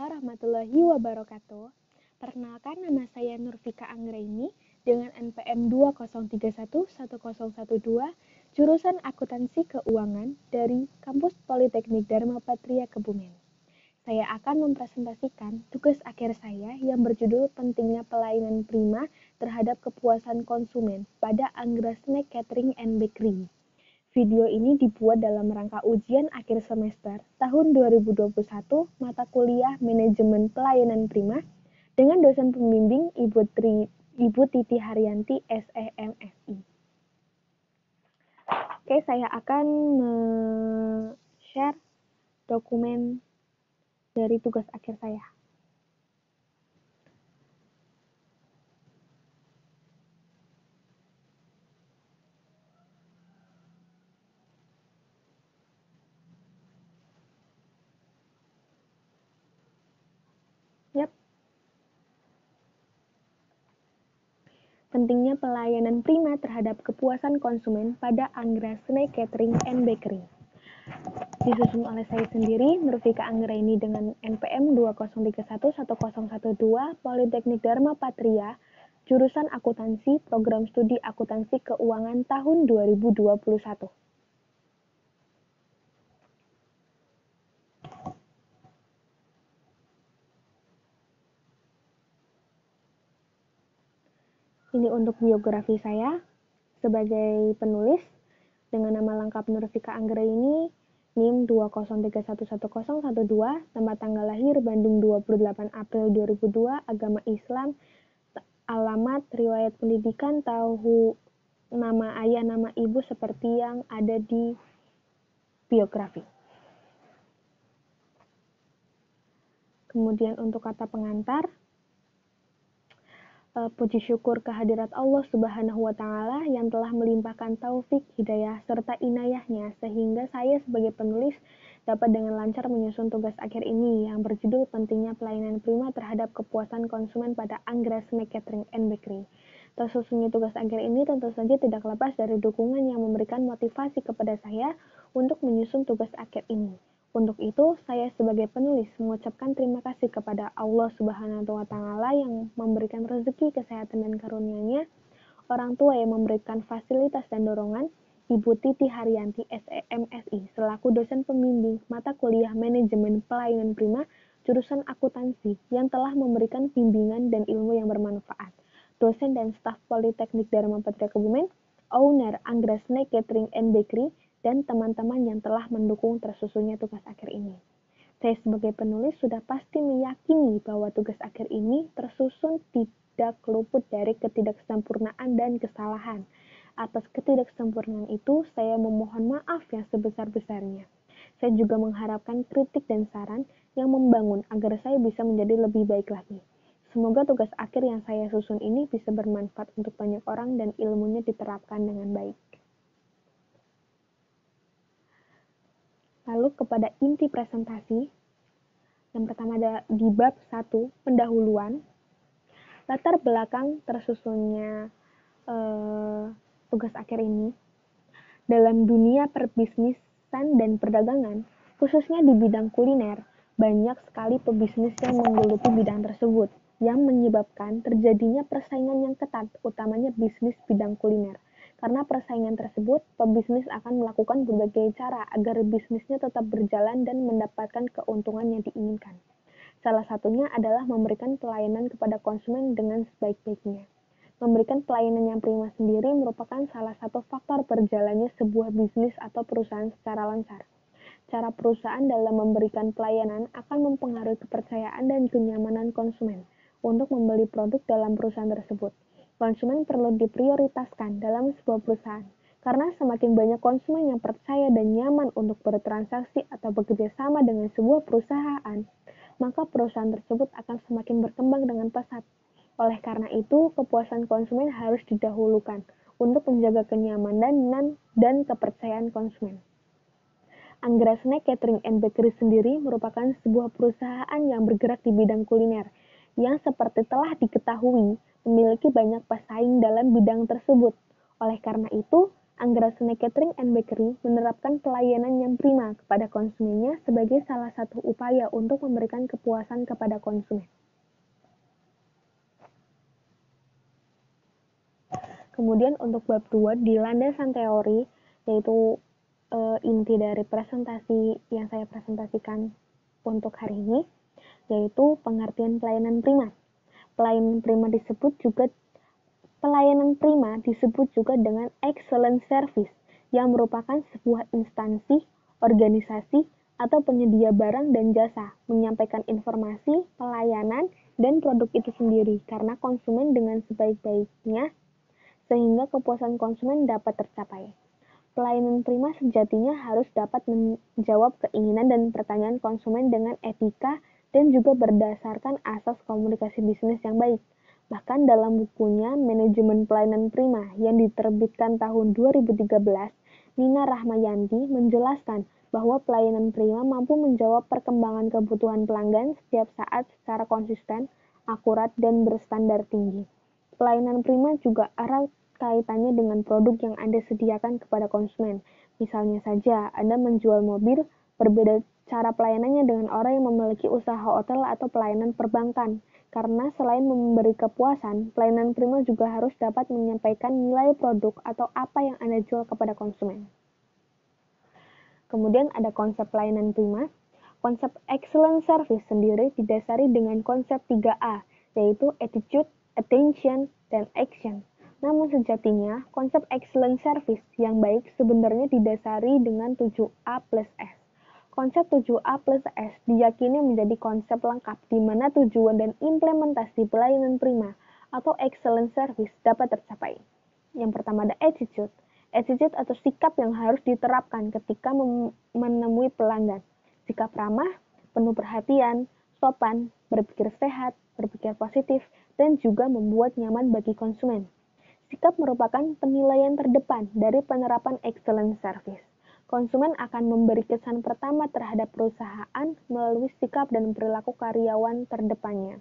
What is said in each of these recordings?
warahmatullahi wabarakatuh. Perkenalkan, nama saya Nurfika Anggraini dengan NPM 20311012, jurusan Akuntansi Keuangan dari Kampus Politeknik Dharma Patria Kebumen. Saya akan mempresentasikan tugas akhir saya yang berjudul Pentingnya Pelayanan Prima Terhadap Kepuasan Konsumen pada Anggra Snack Catering and Bakery. Video ini dibuat dalam rangka ujian akhir semester tahun 2021 mata kuliah Manajemen Pelayanan Prima dengan dosen pembimbing Ibu Titi Haryanti SEMSI. Oke, saya akan share dokumen dari tugas akhir saya. Yap. Pentingnya pelayanan prima terhadap kepuasan konsumen pada Anggra Snack Catering and Bakery. Disusun oleh saya sendiri, Nurfika Anggraini dengan NPM 20311012, Politeknik Dharma Patria, jurusan Akuntansi, Program Studi Akuntansi Keuangan tahun 2021. Ini untuk biografi saya sebagai penulis dengan nama lengkap Nurfika Anggraini, NIM 20311012, tempat tanggal lahir Bandung 28 April 2002, agama Islam, alamat, riwayat pendidikan, tahu nama ayah, nama ibu seperti yang ada di biografi. Kemudian untuk kata pengantar, puji syukur kehadirat Allah Subhanahu wa Ta'ala yang telah melimpahkan taufik, hidayah, serta inayahnya sehingga saya sebagai penulis dapat dengan lancar menyusun tugas akhir ini yang berjudul Pentingnya Pelayanan Prima Terhadap Kepuasan Konsumen pada Anggra Snack Catering and Bakery. Tersusunnya tugas akhir ini tentu saja tidak lepas dari dukungan yang memberikan motivasi kepada saya untuk menyusun tugas akhir ini. Untuk itu, saya sebagai penulis mengucapkan terima kasih kepada Allah Subhanahu wa Ta'ala yang memberikan rezeki, kesehatan, dan karunia-Nya, orang tua yang memberikan fasilitas dan dorongan, Ibu Titi Haryanti SEMSI selaku dosen pembimbing mata kuliah Manajemen Pelayanan Prima jurusan Akuntansi yang telah memberikan bimbingan dan ilmu yang bermanfaat. Dosen dan staf Politeknik Dharma Patria Kebumen, owner Anggra Snack Catering and Bakery, dan teman-teman yang telah mendukung tersusunnya tugas akhir ini. Saya sebagai penulis sudah pasti meyakini bahwa tugas akhir ini tersusun tidak luput dari ketidaksempurnaan dan kesalahan. Atas ketidaksempurnaan itu, saya memohon maaf yang sebesar-besarnya. Saya juga mengharapkan kritik dan saran yang membangun agar saya bisa menjadi lebih baik lagi. Semoga tugas akhir yang saya susun ini bisa bermanfaat untuk banyak orang dan ilmunya diterapkan dengan baik. Lalu kepada inti presentasi, yang pertama ada di bab 1, pendahuluan, latar belakang tersusunnya tugas akhir ini. Dalam dunia perbisnisan dan perdagangan, khususnya di bidang kuliner, banyak sekali pebisnis yang menggeluti bidang tersebut, yang menyebabkan terjadinya persaingan yang ketat, utamanya bisnis bidang kuliner. Karena persaingan tersebut, pebisnis akan melakukan berbagai cara agar bisnisnya tetap berjalan dan mendapatkan keuntungan yang diinginkan. Salah satunya adalah memberikan pelayanan kepada konsumen dengan sebaik-baiknya. Memberikan pelayanan yang prima sendiri merupakan salah satu faktor berjalannya sebuah bisnis atau perusahaan secara lancar. Cara perusahaan dalam memberikan pelayanan akan mempengaruhi kepercayaan dan kenyamanan konsumen untuk membeli produk dalam perusahaan tersebut. Konsumen perlu diprioritaskan dalam sebuah perusahaan, karena semakin banyak konsumen yang percaya dan nyaman untuk bertransaksi atau bekerja sama dengan sebuah perusahaan, maka perusahaan tersebut akan semakin berkembang dengan pesat. Oleh karena itu, kepuasan konsumen harus didahulukan untuk menjaga kenyamanan dan kepercayaan konsumen. Anggra Snack Catering and Bakery sendiri merupakan sebuah perusahaan yang bergerak di bidang kuliner, yang seperti telah diketahui memiliki banyak pesaing dalam bidang tersebut. Oleh karena itu, Anggrasene Catering and Bakery menerapkan pelayanan yang prima kepada konsumennya sebagai salah satu upaya untuk memberikan kepuasan kepada konsumen. Kemudian untuk bab 2 di landasan teori, yaitu inti dari presentasi yang saya presentasikan untuk hari ini, yaitu pengertian pelayanan prima. Pelayanan prima disebut juga dengan excellent service, yang merupakan sebuah instansi, organisasi, atau penyedia barang dan jasa, menyampaikan informasi, pelayanan, dan produk itu sendiri karena konsumen dengan sebaik-baiknya sehingga kepuasan konsumen dapat tercapai. Pelayanan prima sejatinya harus dapat menjawab keinginan dan pertanyaan konsumen dengan etika dan juga berdasarkan asas komunikasi bisnis yang baik. Bahkan dalam bukunya Manajemen Pelayanan Prima yang diterbitkan tahun 2013, Nina Rahmayanti menjelaskan bahwa pelayanan prima mampu menjawab perkembangan kebutuhan pelanggan setiap saat secara konsisten, akurat, dan berstandar tinggi. Pelayanan prima juga erat kaitannya dengan produk yang Anda sediakan kepada konsumen. Misalnya saja, Anda menjual mobil, berbeda cara pelayanannya dengan orang yang memiliki usaha hotel atau pelayanan perbankan. Karena selain memberi kepuasan, pelayanan prima juga harus dapat menyampaikan nilai produk atau apa yang Anda jual kepada konsumen. Kemudian ada konsep pelayanan prima. Konsep excellent service sendiri didasari dengan konsep 3A, yaitu attitude, attention, dan action. Namun sejatinya, konsep excellent service yang baik sebenarnya didasari dengan 7A plus S. Konsep 7A plus S diyakini menjadi konsep lengkap di mana tujuan dan implementasi pelayanan prima atau excellent service dapat tercapai. Yang pertama ada attitude. Attitude atau sikap yang harus diterapkan ketika menemui pelanggan. Sikap ramah, penuh perhatian, sopan, berpikir sehat, berpikir positif, dan juga membuat nyaman bagi konsumen. Sikap merupakan penilaian terdepan dari penerapan excellent service. Konsumen akan memberi kesan pertama terhadap perusahaan melalui sikap dan perilaku karyawan terdepannya.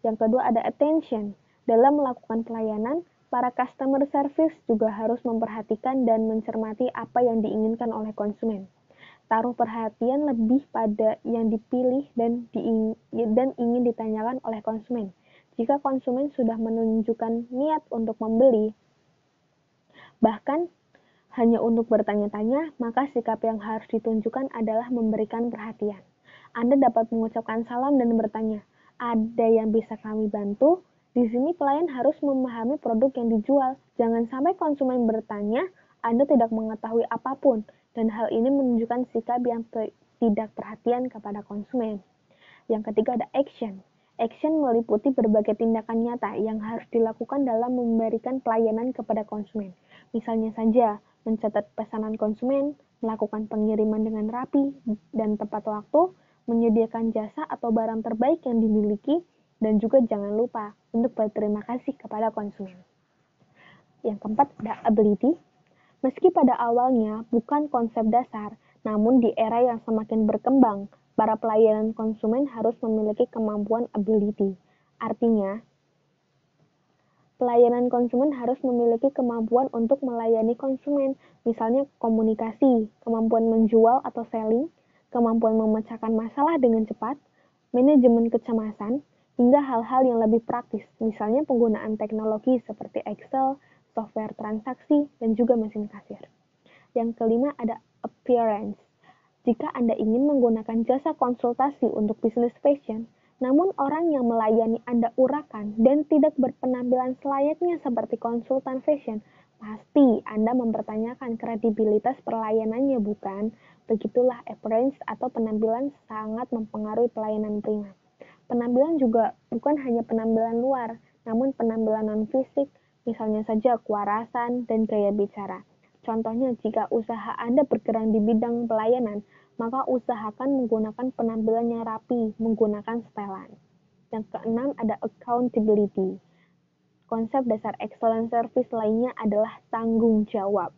Yang kedua ada attention. Dalam melakukan pelayanan, para customer service juga harus memperhatikan dan mencermati apa yang diinginkan oleh konsumen. Taruh perhatian lebih pada yang dipilih dan ingin ditanyakan oleh konsumen. Jika konsumen sudah menunjukkan niat untuk membeli, bahkan hanya untuk bertanya-tanya, maka sikap yang harus ditunjukkan adalah memberikan perhatian. Anda dapat mengucapkan salam dan bertanya, "Ada yang bisa kami bantu?" Di sini pelayan harus memahami produk yang dijual. Jangan sampai konsumen bertanya, Anda tidak mengetahui apapun, dan hal ini menunjukkan sikap yang tidak perhatian kepada konsumen. Yang ketiga ada action. Action meliputi berbagai tindakan nyata yang harus dilakukan dalam memberikan pelayanan kepada konsumen. Misalnya saja, mencatat pesanan konsumen, melakukan pengiriman dengan rapi dan tepat waktu, menyediakan jasa atau barang terbaik yang dimiliki, dan juga jangan lupa untuk berterima kasih kepada konsumen. Yang keempat ada ability. Meski pada awalnya bukan konsep dasar, namun di era yang semakin berkembang, para pelayanan konsumen harus memiliki kemampuan ability. Artinya, pelayanan konsumen harus memiliki kemampuan untuk melayani konsumen, misalnya komunikasi, kemampuan menjual atau selling, kemampuan memecahkan masalah dengan cepat, manajemen kecemasan, hingga hal-hal yang lebih praktis, misalnya penggunaan teknologi seperti Excel, software transaksi, dan juga mesin kasir. Yang kelima ada appearance. Jika Anda ingin menggunakan jasa konsultasi untuk bisnis fashion, namun orang yang melayani Anda urakan dan tidak berpenampilan selayaknya seperti konsultan fashion, pasti Anda mempertanyakan kredibilitas pelayanannya, bukan? Begitulah appearance atau penampilan sangat mempengaruhi pelayanan prima. Penampilan juga bukan hanya penampilan luar, namun penampilan non-fisik, misalnya saja kewarasan dan gaya bicara. Contohnya, jika usaha Anda bergerak di bidang pelayanan, maka usahakan menggunakan penampilan yang rapi, menggunakan setelan. Yang keenam ada accountability. Konsep dasar excellent service lainnya adalah tanggung jawab.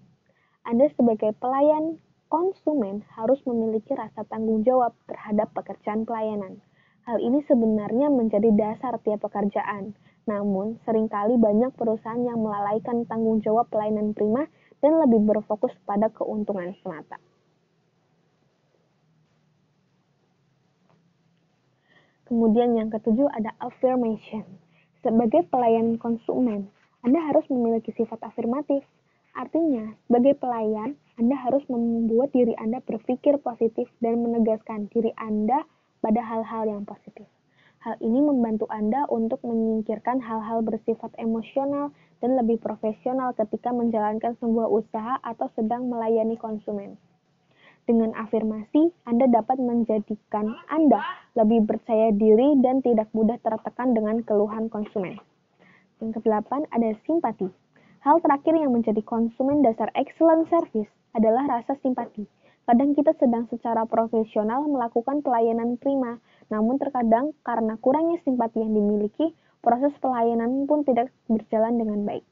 Anda sebagai pelayan konsumen harus memiliki rasa tanggung jawab terhadap pekerjaan pelayanan. Hal ini sebenarnya menjadi dasar tiap pekerjaan. Namun, seringkali banyak perusahaan yang melalaikan tanggung jawab pelayanan prima dan lebih berfokus pada keuntungan semata. Kemudian yang ketujuh ada affirmation. Sebagai pelayan konsumen, Anda harus memiliki sifat afirmatif. Artinya, sebagai pelayan, Anda harus membuat diri Anda berpikir positif dan menegaskan diri Anda pada hal-hal yang positif. Hal ini membantu Anda untuk menyingkirkan hal-hal bersifat emosional dan lebih profesional ketika menjalankan sebuah usaha atau sedang melayani konsumen. Dengan afirmasi, Anda dapat menjadikan Anda lebih percaya diri dan tidak mudah tertekan dengan keluhan konsumen. Yang kedelapan ada simpati. Hal terakhir yang menjadi konsumen dasar excellent service adalah rasa simpati. Kadang kita sedang secara profesional melakukan pelayanan prima, namun terkadang karena kurangnya simpati yang dimiliki, proses pelayanan pun tidak berjalan dengan baik.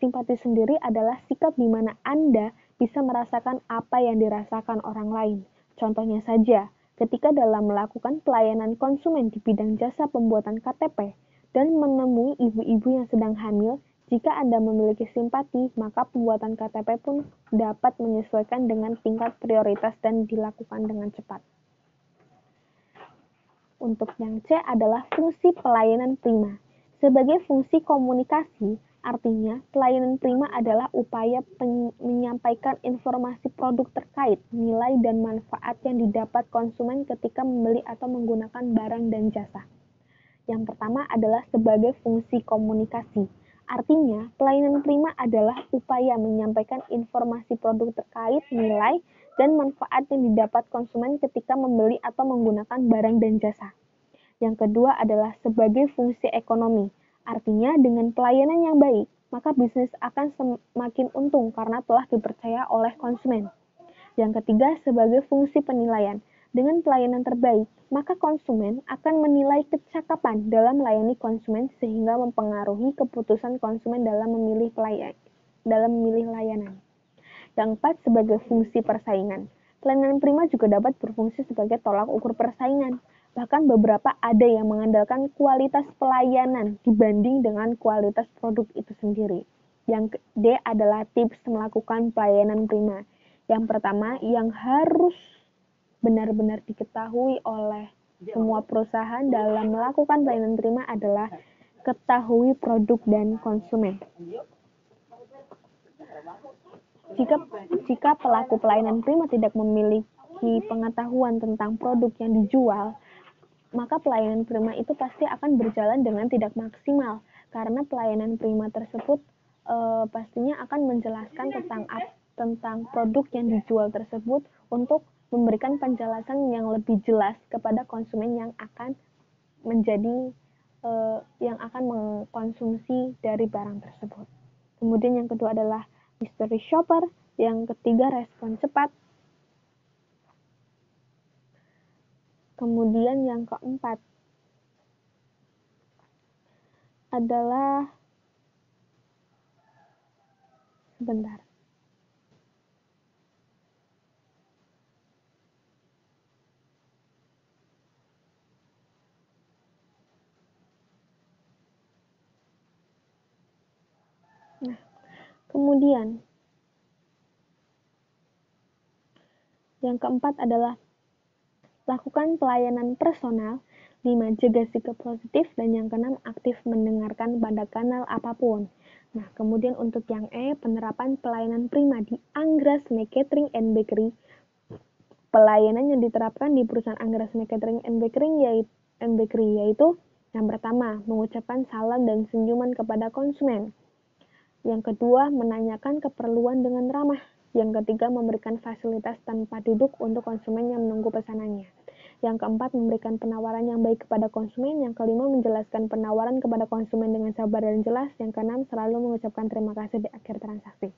Simpati sendiri adalah sikap di mana Anda bisa merasakan apa yang dirasakan orang lain. Contohnya saja, ketika dalam melakukan pelayanan konsumen di bidang jasa pembuatan KTP dan menemui ibu-ibu yang sedang hamil, jika Anda memiliki simpati, maka pembuatan KTP pun dapat menyesuaikan dengan tingkat prioritas dan dilakukan dengan cepat. Untuk yang C adalah fungsi pelayanan prima. Sebagai fungsi komunikasi, artinya pelayanan prima adalah upaya menyampaikan informasi produk terkait nilai dan manfaat yang didapat konsumen ketika membeli atau menggunakan barang dan jasa. Yang pertama adalah sebagai fungsi komunikasi. Artinya, pelayanan prima adalah upaya menyampaikan informasi produk terkait nilai dan manfaat yang didapat konsumen ketika membeli atau menggunakan barang dan jasa. Yang kedua adalah sebagai fungsi ekonomi. Artinya dengan pelayanan yang baik, maka bisnis akan semakin untung karena telah dipercaya oleh konsumen. Yang ketiga sebagai fungsi penilaian. Dengan pelayanan terbaik, maka konsumen akan menilai kecakapan dalam melayani konsumen sehingga mempengaruhi keputusan konsumen dalam memilih layanan. Yang keempat sebagai fungsi persaingan. Pelayanan prima juga dapat berfungsi sebagai tolak ukur persaingan. Bahkan beberapa ada yang mengandalkan kualitas pelayanan dibanding dengan kualitas produk itu sendiri. Yang D adalah tips melakukan pelayanan prima. Yang pertama, yang harus benar-benar diketahui oleh semua perusahaan dalam melakukan pelayanan prima adalah ketahui produk dan konsumen. Jika pelaku pelayanan prima tidak memiliki pengetahuan tentang produk yang dijual, maka pelayanan prima itu pasti akan berjalan dengan tidak maksimal karena pelayanan prima tersebut pastinya akan menjelaskan tentang produk yang dijual tersebut untuk memberikan penjelasan yang lebih jelas kepada konsumen yang akan mengkonsumsi dari barang tersebut. Kemudian yang kedua adalah mystery shopper, yang ketiga respon cepat. Kemudian yang keempat adalah sebentar. Nah, kemudian yang keempat adalah lakukan pelayanan personal. 5. Jaga sikap positif. Dan yang keenam, aktif mendengarkan pada kanal apapun. Nah, kemudian untuk yang E, penerapan pelayanan prima di Anggrasme Catering and Bakery. Pelayanan yang diterapkan di perusahaan Anggrasme Catering and Bakery yaitu yang pertama, mengucapkan salam dan senyuman kepada konsumen. Yang kedua, menanyakan keperluan dengan ramah. Yang ketiga, memberikan fasilitas tanpa duduk untuk konsumen yang menunggu pesanannya. Yang keempat, memberikan penawaran yang baik kepada konsumen. Yang kelima, menjelaskan penawaran kepada konsumen dengan sabar dan jelas. Yang keenam, selalu mengucapkan terima kasih di akhir transaksi.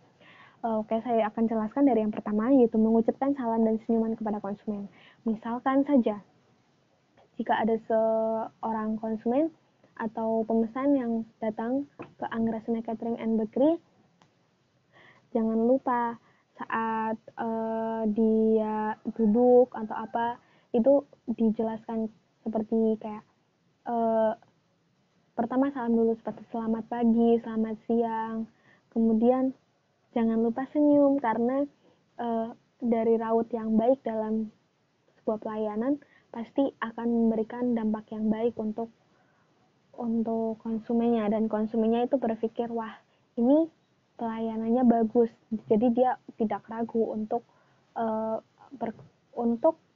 Oke, saya akan jelaskan dari yang pertama, yaitu mengucapkan salam dan senyuman kepada konsumen. Misalkan saja, jika ada seorang konsumen atau pemesan yang datang ke Anggrasme Catering and Bakery, jangan lupa saat dia duduk atau apa itu dijelaskan seperti kayak pertama salam dulu seperti selamat pagi, selamat siang, kemudian Jangan lupa senyum, karena dari raut yang baik dalam sebuah pelayanan pasti akan memberikan dampak yang baik untuk konsumennya, dan konsumennya itu berpikir, wah, ini pelayanannya bagus, jadi dia tidak ragu untuk uh, ber,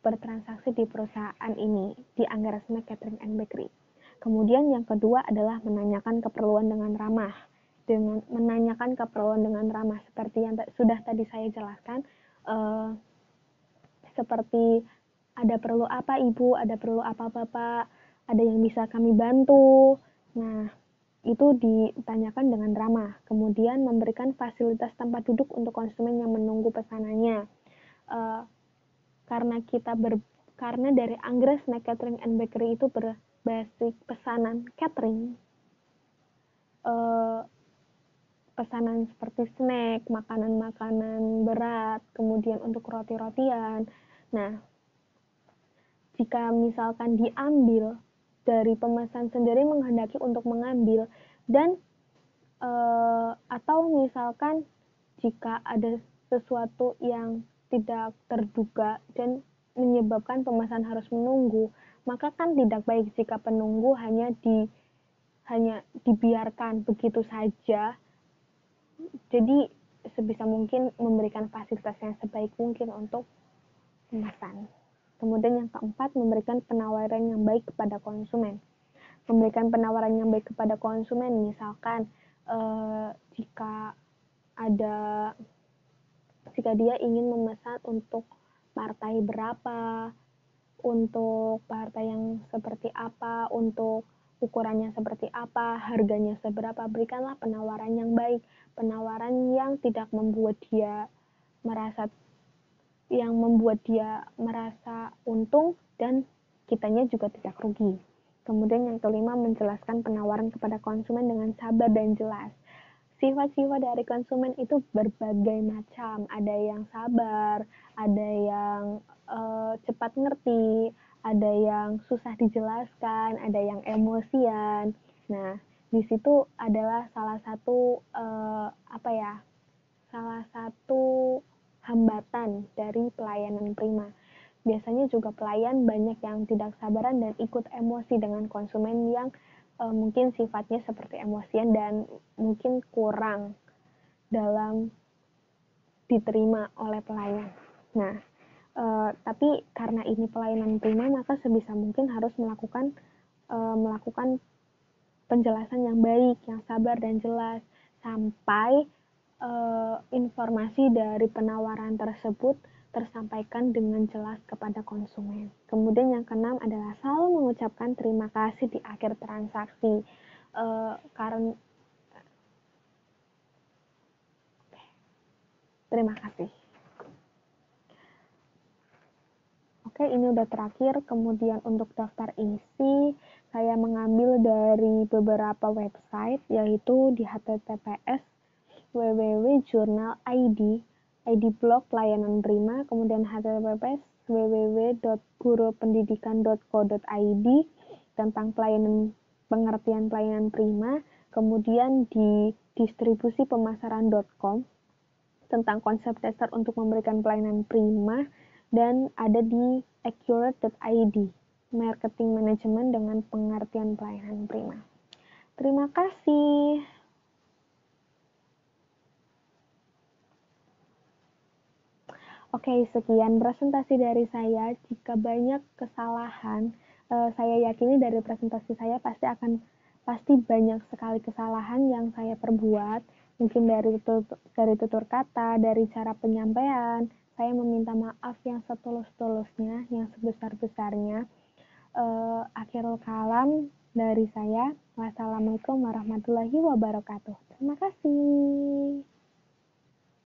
bertransaksi di perusahaan ini, di Anggara Snack Catering and Bakery. Kemudian yang kedua adalah menanyakan keperluan dengan ramah. Dengan menanyakan keperluan dengan ramah, seperti yang sudah tadi saya jelaskan, seperti ada perlu apa ibu, ada perlu apa bapak, ada yang bisa kami bantu. Nah, itu ditanyakan dengan ramah. Kemudian memberikan fasilitas tempat duduk untuk konsumen yang menunggu pesanannya. Karena karena dari Anggara Snack Catering and Bakery itu berbasis pesanan catering, pesanan seperti snack, makanan-makanan berat, kemudian untuk roti-rotian. Nah, jika misalkan diambil dari pemesan sendiri menghendaki untuk mengambil, dan atau misalkan jika ada sesuatu yang tidak terduga dan menyebabkan pemesan harus menunggu, maka kan tidak baik jika penunggu hanya dibiarkan begitu saja. Jadi sebisa mungkin memberikan fasilitas yang sebaik mungkin untuk pemesan. Kemudian yang keempat, memberikan penawaran yang baik kepada konsumen. Memberikan penawaran yang baik kepada konsumen, misalkan jika dia ingin memesan untuk partai berapa, untuk partai yang seperti apa, untuk ukurannya seperti apa, harganya seberapa, berikanlah penawaran yang baik, penawaran yang tidak membuat dia merasa untung dan kitanya juga tidak rugi. Kemudian yang kelima, menjelaskan penawaran kepada konsumen dengan sabar dan jelas. Sifat-sifat dari konsumen itu berbagai macam. Ada yang sabar, ada yang cepat ngerti, ada yang susah dijelaskan, ada yang emosian. Nah, di situ adalah salah satu salah satu hambatan dari pelayanan prima. Biasanya juga pelayan banyak yang tidak sabaran dan ikut emosi dengan konsumen yang mungkin sifatnya seperti emosian dan mungkin kurang dalam diterima oleh pelayan. Nah, tapi karena ini pelayanan prima, maka sebisa mungkin harus melakukan penjelasan yang baik, yang sabar dan jelas, sampai informasi dari penawaran tersebut tersampaikan dengan jelas kepada konsumen. Kemudian yang keenam adalah selalu mengucapkan terima kasih di akhir transaksi. Karena terima kasih. Oke, ini udah terakhir. Kemudian untuk daftar isi, saya mengambil dari beberapa website, yaitu di https www.jurnal.id, ID blog pelayanan prima, kemudian https www.gurupendidikan.co.id tentang pengertian pelayanan prima, kemudian di distribusi pemasaran.com tentang konsep dasar untuk memberikan pelayanan prima, dan ada di accurate.id, marketing management dengan pengertian pelayanan prima. Terima kasih. Oke, sekian presentasi dari saya. Jika banyak kesalahan, saya yakini dari presentasi saya pasti banyak sekali kesalahan yang saya perbuat. Mungkin dari tutur kata, dari cara penyampaian. Saya meminta maaf yang setulus-tulusnya, yang sebesar-besarnya. Akhirul kalam dari saya. Wassalamualaikum warahmatullahi wabarakatuh. Terima kasih.